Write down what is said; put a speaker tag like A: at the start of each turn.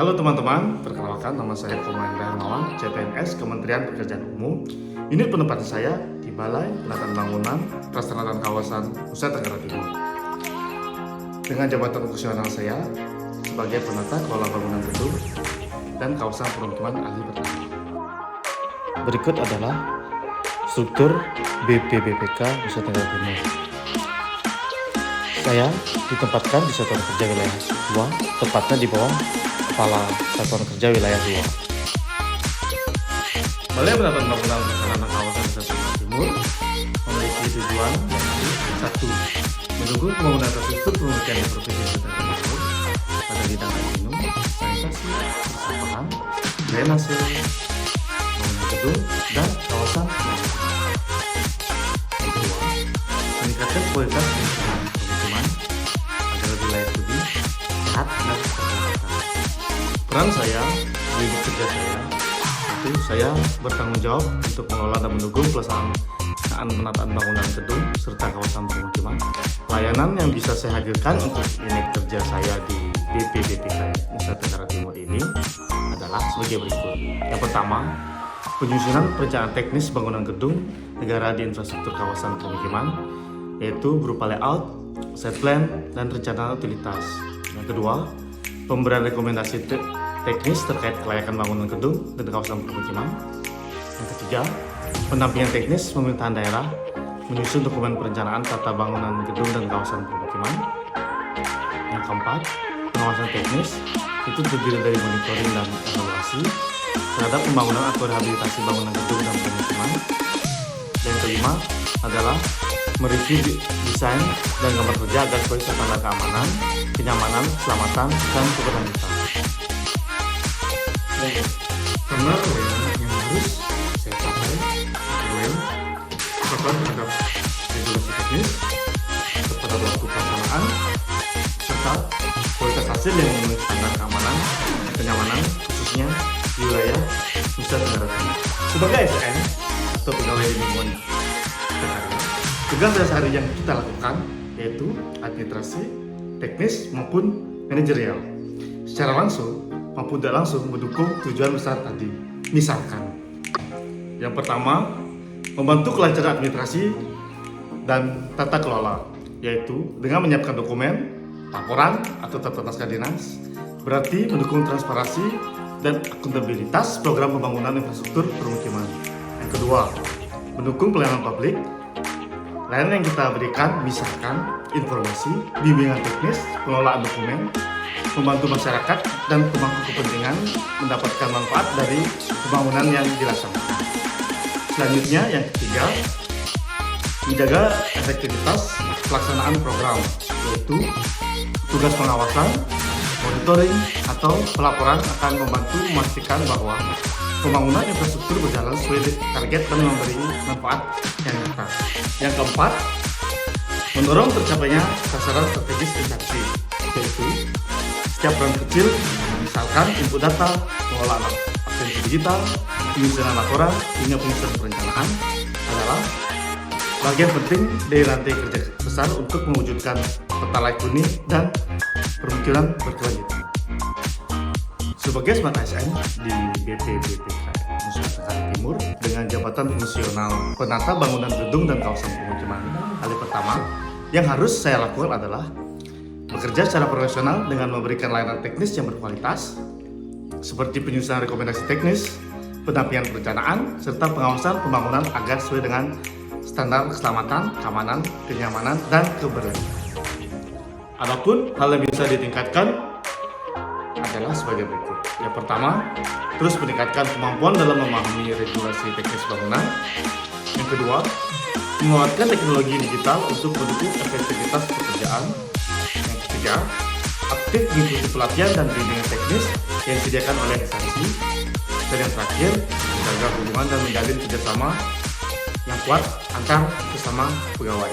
A: Halo teman-teman, perkenalkan nama saya Komando Hermawan, CPNS Kementerian Pekerjaan Umum. Unit penempatan saya di Balai Penataan Bangunan Prasarana Kawasan Nusa Tenggara Timur. Dengan jabatan fungsional saya sebagai penata kelola bangunan gedung dan kawasan permukiman ahli pertanian. Berikut adalah struktur BPBPK Nusa Tenggara Timur. Saya ditempatkan di Satuan Kerja Wilayah 2, tepatnya di bawah Kepala Satuan Kerja Wilayah 2. Balai Penataan Bangunan Prasarana Kawasan Nusa Tenggara Timur memiliki tujuan yaitu 1. Mendukung pembangunan infrastruktur permukiman di Provinsi Nusa Tenggara Timur pada bidang air minum, sanitasi, persampahan, drainase, bangunan gedung, dan kawasan permukiman. Yang kedua, meningkatkan kualitas lingkungan permukiman agar lebih layak huni, sehat, dan berkelanjutan. Peran saya di kerja saya itu saya bertanggung jawab untuk mengelola dan mendukung pelaksanaan penataan bangunan gedung serta kawasan permukiman. Layanan yang bisa saya hadirkan untuk unit kerja saya di BPBPK Nusa Tenggara Timur ini adalah sebagai berikut. Yang pertama, penyusunan perencanaan teknis bangunan gedung negara di infrastruktur kawasan permukiman, yaitu berupa layout, site plan, dan rencana utilitas. Yang kedua, pemberian rekomendasi teknis terkait kelayakan bangunan gedung dan kawasan permukiman. Yang ketiga, pendampingan teknis pemerintahan daerah menyusun dokumen perencanaan tata bangunan gedung dan kawasan permukiman. Yang keempat, pengawasan teknis itu terdiri dari monitoring dan evaluasi terhadap pembangunan atau rehabilitasi bangunan gedung dan permukiman. Dan yang kelima adalah mereview desain dan gambar kerja agar sesuai standar keamanan, kenyamanan, keselamatan, dan keberlanjutan. Karena yang harus saya capai adalah terhadap regulasi teknis, kepada waktu pelaksanaan, serta kualitas hasil yang memenuhi standar keamanan dan kenyamanan, khususnya di wilayah Nusa Tenggara Timur. Sebagai ASN atau pegawai di lingkungan PKR, tugas sehari yang kita lakukan yaitu administrasi, teknis maupun manajerial. Secara langsung maupun tidak langsung mendukung tujuan besar tadi. Misalkan, yang pertama, membantu kelancaran administrasi dan tata kelola, yaitu dengan menyiapkan dokumen, laporan atau tata naskah dinas, berarti mendukung transparansi dan akuntabilitas program pembangunan infrastruktur permukiman. Yang kedua, mendukung pelayanan publik. Layanan yang kita berikan misalkan informasi, bimbingan teknis, pengelolaan dokumen, membantu masyarakat dan pemangku kepentingan mendapatkan manfaat dari pembangunan yang dilaksanakan. Selanjutnya, yang ketiga, menjaga efektivitas pelaksanaan program, yaitu tugas pengawasan, monitoring, atau pelaporan akan membantu memastikan bahwa pembangunan infrastruktur berjalan sesuai target dan memberi manfaat yang nyata. Yang keempat, mendorong tercapainya sasaran strategis instansi, yaitu setiap peran kecil, misalkan input data, pengelolaan absensi digital, penyusunan laporan, hingga penyusunan perencanaan adalah bagian penting dari rantai kerja besar untuk mewujudkan peta layak huni dan permukiman berkelanjutan. Sebagai Smart ASN di BPBPK Nusa Tenggara Timur dengan jabatan fungsional penata bangunan gedung dan kawasan permukiman, hal pertama yang harus saya lakukan adalah bekerja secara profesional dengan memberikan layanan teknis yang berkualitas seperti penyusunan rekomendasi teknis, pendampingan perencanaan, serta pengawasan pembangunan agar sesuai dengan standar keselamatan, keamanan, kenyamanan, dan keberlanjutan. Adapun hal yang bisa ditingkatkan adalah sebagai berikut. Yang pertama, terus meningkatkan kemampuan dalam memahami regulasi teknis bangunan. Yang kedua, memanfaatkan teknologi digital untuk mendukung efektivitas pekerjaan. Yang ketiga, aktif mengikuti pelatihan dan bimbingan teknis yang disediakan oleh instansi. Dan yang terakhir, menjaga hubungan dan menjalin kerjasama yang kuat antar sesama pegawai.